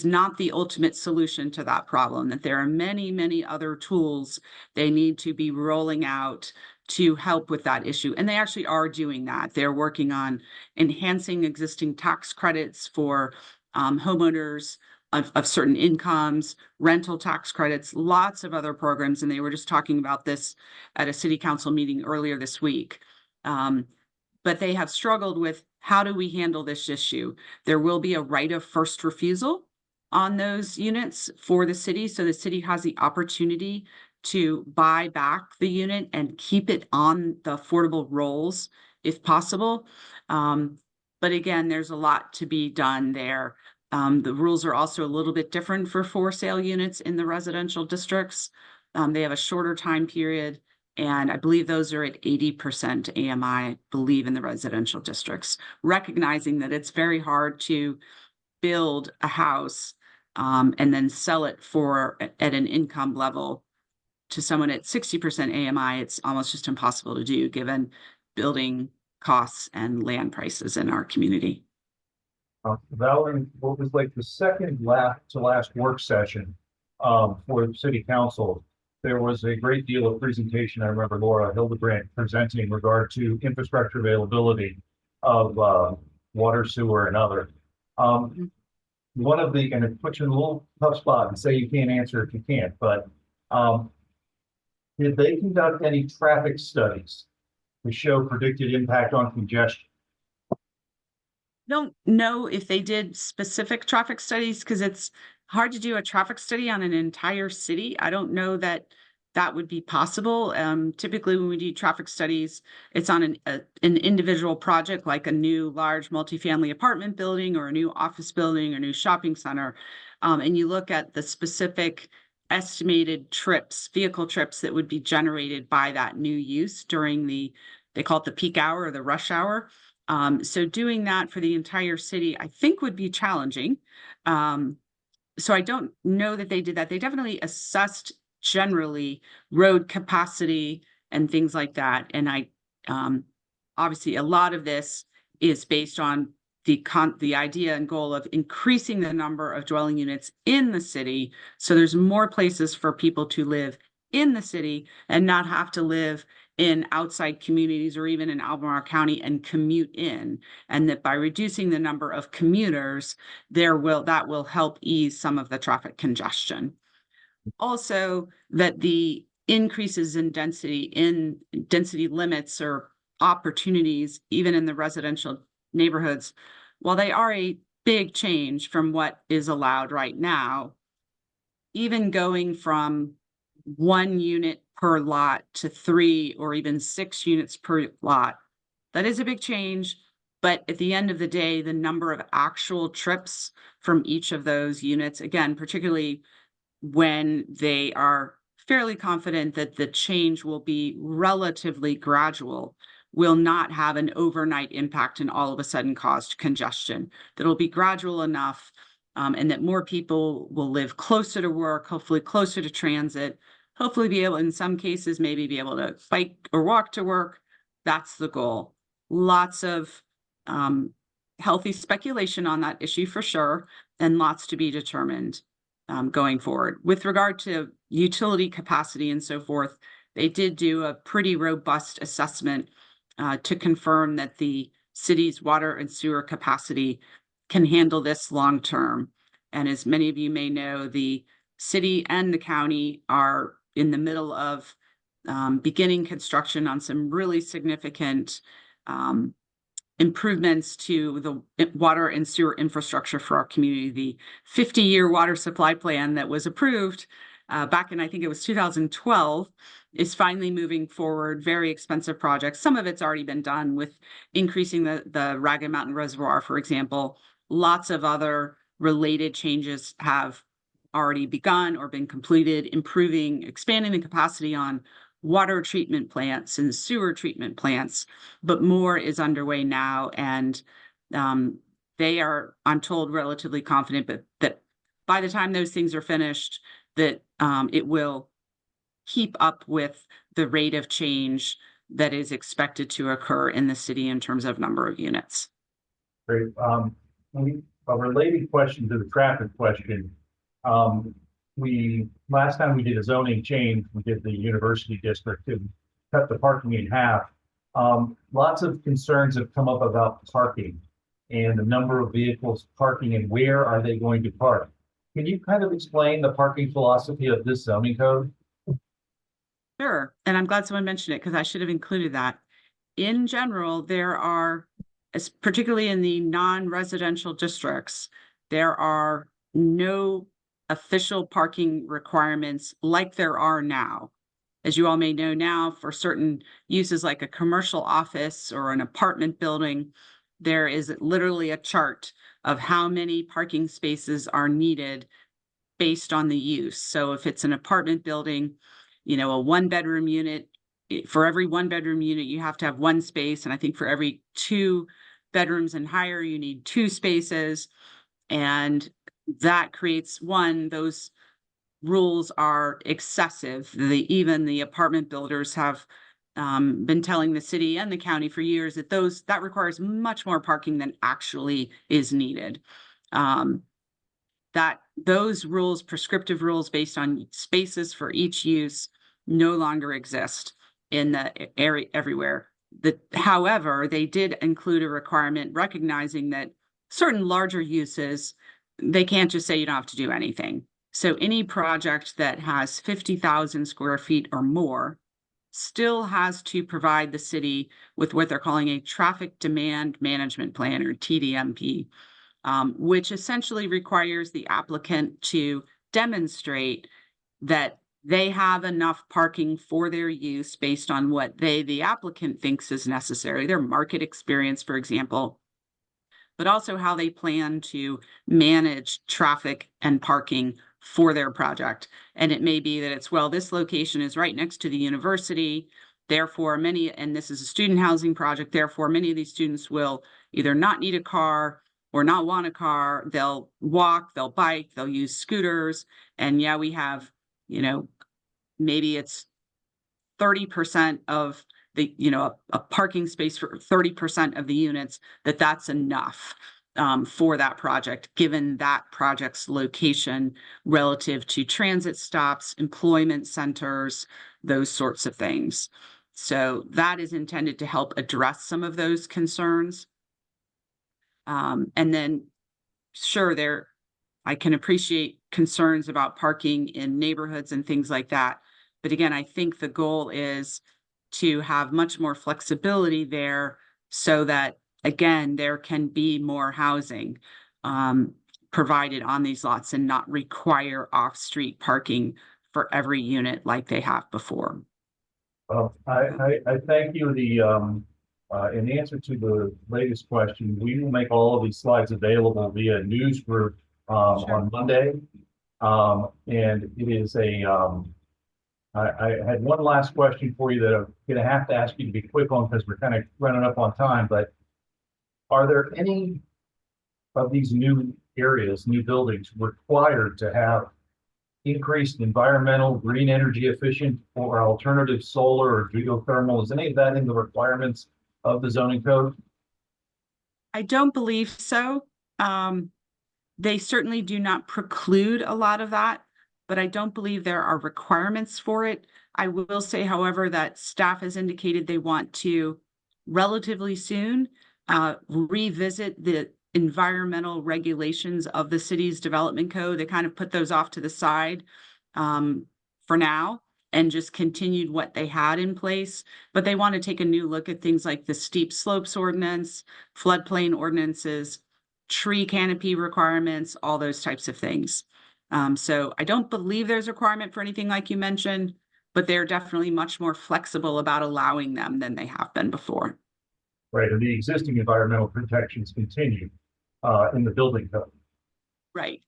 not the ultimate solution to that problem, that there are many, many other tools they need to be rolling out to help with that issue. And they actually are doing that. They're working on enhancing existing tax credits for homeowners of certain incomes, rental tax credits, lots of other programs. And they were just talking about this at a city council meeting earlier this week. But they have struggled with, how do we handle this issue? There will be a right of first refusal on those units for the city. So the city has the opportunity to buy back the unit and keep it on the affordable rolls if possible. But again, there's a lot to be done there. The rules are also a little bit different for sale units in the residential districts. They have a shorter time period. And I believe those are at 80% AMI, I believe, in the residential districts, recognizing that it's very hard to build a house and then sell it at an income level to someone at 60% AMI. It's almost just impossible to do given building costs and land prices in our community. Valerie, what was like the second to last work session for the city council, there was a great deal of presentation. I remember Laura Hildebrandt presenting in regard to infrastructure availability of water, sewer, and other. one of the, and it puts you in a little tough spot and say you can't answer if you can't, but, did they conduct any traffic studies to show predicted impact on congestion? Don't know if they did specific traffic studies because it's hard to do a traffic study on an entire city. I don't know that that would be possible. Typically, when we do traffic studies, it's on an individual project, like a new large multifamily apartment building or a new office building or new shopping center. And you look at the specific estimated trips, vehicle trips that would be generated by that new use during they call it the peak hour or the rush hour. So doing that for the entire city, I think would be challenging. So I don't know that they did that. They definitely assessed generally road capacity and things like that. And obviously a lot of this is based on the idea and goal of increasing the number of dwelling units in the city. So there's more places for people to live in the city and not have to live in outside communities or even in Albemarle County and commute in, and that by reducing the number of commuters, that will help ease some of the traffic congestion. Also, that the increases in density limits or opportunities, even in the residential neighborhoods, while they are a big change from what is allowed right now, even going from 1 unit per lot to 3 or even 6 units per lot. That is a big change, but at the end of the day, the number of actual trips from each of those units, again, particularly when they are fairly confident that the change will be relatively gradual, will not have an overnight impact and all of a sudden cause congestion. That'll be gradual enough, and that more people will live closer to work, hopefully closer to transit, hopefully be able, in some cases, maybe be able to bike or walk to work. That's the goal. Lots of healthy speculation on that issue for sure, and lots to be determined going forward. With regard to utility capacity and so forth, they did do a pretty robust assessment to confirm that the city's water and sewer capacity can handle this long term. And as many of you may know, the city and the county are in the middle of beginning construction on some really significant improvements to the water and sewer infrastructure for our community. The 50-year water supply plan that was approved back in, I think it was 2012, is finally moving forward. Very expensive projects. Some of it's already been done with increasing the Ragged Mountain Reservoir, for example. Lots of other related changes have already begun or been completed, expanding the capacity on water treatment plants and sewer treatment plants, but more is underway now. And they are, I'm told, relatively confident, but that by the time those things are finished, that it will keep up with the rate of change that is expected to occur in the city in terms of number of units. Great. A related question to the traffic question. Last time we did a zoning change, we did the university district and cut the parking in half. Lots of concerns have come up about parking and the number of vehicles parking and where are they going to park. Can you kind of explain the parking philosophy of this zoning code? Sure. And I'm glad someone mentioned it because I should have included that. In general, there are, particularly in the non-residential districts, there are no official parking requirements like there are now. As you all may know now, for certain uses like a commercial office or an apartment building, there is literally a chart of how many parking spaces are needed based on the use. So if it's an apartment building, a 1-bedroom unit, for every 1-bedroom unit, you have to have 1 space. And I think for every 2 bedrooms and higher, you need 2 spaces. And that creates those rules are excessive. Even the apartment builders have been telling the city and the county for years that that requires much more parking than actually is needed. That those rules, prescriptive rules based on spaces for each use, no longer exist in the area everywhere. However, they did include a requirement recognizing that certain larger uses they can't just say you don't have to do anything. So any project that has 50,000 square feet or more still has to provide the city with what they're calling a traffic demand management plan, or TDMP, which essentially requires the applicant to demonstrate that they have enough parking for their use based on what the applicant, thinks is necessary, their market experience, for example, but also how they plan to manage traffic and parking for their project. And it may be that it's, well, this location is right next to the university, therefore and this is a student housing project, therefore many of these students will either not need a car or not want a car. They'll walk, they'll bike, they'll use scooters. And yeah, we have, maybe it's 30% of the, a parking space for 30% of the units, that's enough for that project, given that project's location relative to transit stops, employment centers, those sorts of things. So that is intended to help address some of those concerns. And then, sure, I can appreciate concerns about parking in neighborhoods and things like that. But again, I think the goal is to have much more flexibility there so that, again, there can be more housing provided on these lots and not require off-street parking for every unit like they have before. I thank you. In answer to the latest question, we will make all of these slides available via news group on Monday. And it is I had one last question for you that I'm going to have to ask you to be quick on because we're kind of running up on time, but are there any of these new areas, new buildings required to have increased environmental, green energy efficient or alternative solar or geothermal? Is any of that in the requirements of the zoning code? I don't believe so. They certainly do not preclude a lot of that, but I don't believe there are requirements for it. I will say, however, that staff has indicated they want to relatively soon revisit the environmental regulations of the city's development code. They kind of put those off to the side for now and just continued what they had in place. But they want to take a new look at things like the steep slopes ordinance, floodplain ordinances, tree canopy requirements, all those types of things. So I don't believe there's a requirement for anything like you mentioned, but they're definitely much more flexible about allowing them than they have been before. Right, and the existing environmental protections continue in the building code. Right.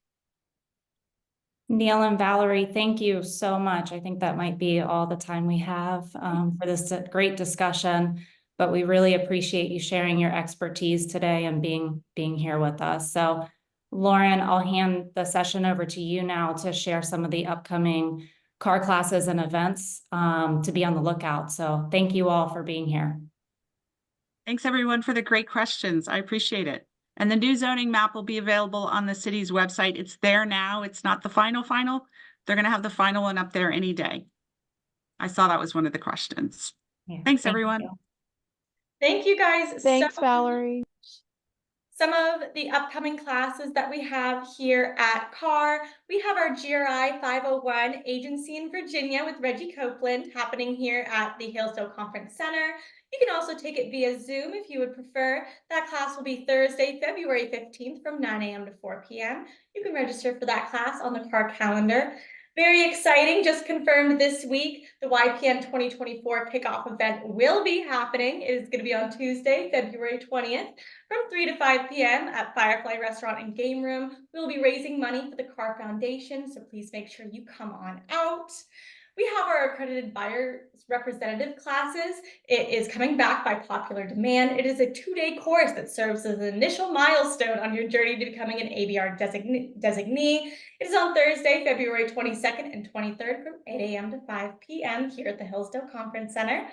Neil and Valerie, thank you so much. I think that might be all the time we have for this great discussion, but we really appreciate you sharing your expertise today and being here with us. So Lauren, I'll hand the session over to you now to share some of the upcoming car classes and events to be on the lookout. So thank you all for being here. Thanks everyone for the great questions. I appreciate it. And the new zoning map will be available on the city's website. It's there now. It's not the final. They're going to have the final one up there any day. I saw that was one of the questions. Yeah, thanks, everyone. You. Thank you, guys. Thanks, Valerie. Some of the upcoming classes that we have here at CAR, we have our GRI 501 agency in Virginia with Reggie Copeland happening here at the Hillsdale Conference Center. You can also take it via Zoom if you would prefer. That class will be Thursday, February 15th from 9 a.m. to 4 p.m. You can register for that class on the CAR calendar. Very exciting, just confirmed this week, the YPN 2024 kickoff event will be happening. It is going to be on Tuesday, February 20th from 3 to 5 p.m. at Firefly Restaurant and Game Room. We'll be raising money for the CAR Foundation, so please make sure you come on out. We have our accredited buyers representative classes. It is coming back by popular demand. It is a 2-day course that serves as an initial milestone on your journey to becoming an ABR designee. It is on Thursday, February 22nd and 23rd from 8 a.m. to 5 p.m. here at the Hillsdale Conference Center.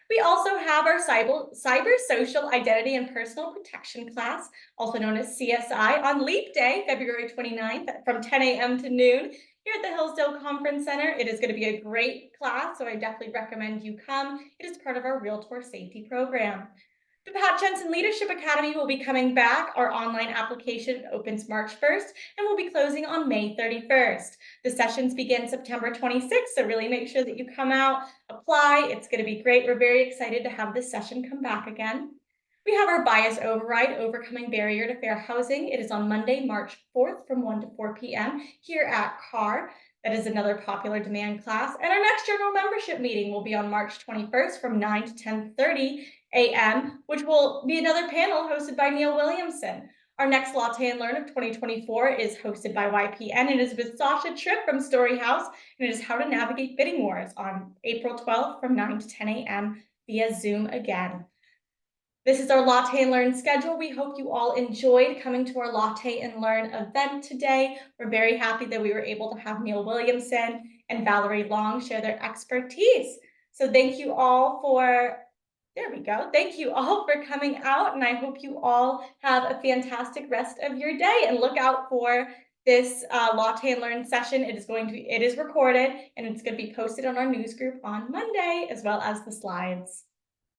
We also have our cyber social identity and personal protection class, also known as CSI, on Leap Day, February 29th from 10 a.m. to noon. Here at the Hillsdale Conference Center. It is going to be a great class, so I definitely recommend you come. It is part of our Realtor Safety Program. The Pat Jensen Leadership Academy will be coming back. Our online application opens March 1st and will be closing on May 31st. The sessions begin September 26th, so really make sure that you come out, apply. It's going to be great. We're very excited to have this session come back again. We have our bias override, Overcoming Barrier to Fair Housing. It is on Monday, March 4th from 1 to 4 p.m. here at CAR. That is another popular demand class. And our next general membership meeting will be on March 21st from 9 to 10:30 a.m., which will be another panel hosted by Neil Williamson. Our next Latte and Learn of 2024 is hosted by YPN. It is with Sasha Tripp from Story House, and it is How to Navigate Bidding Wars on April 12th from 9 to 10 a.m. via Zoom again. This is our Latte and Learn schedule. We hope you all enjoyed coming to our Latte and Learn event today. We're very happy that we were able to have Neil Williamson and Valerie Long share their expertise. So thank you all for, there we go. Thank you all for coming out, and I hope you all have a fantastic rest of your day, and look out for this Latte and Learn session. It is recorded, and it's going to be posted on our news group on Monday, as well as the slides.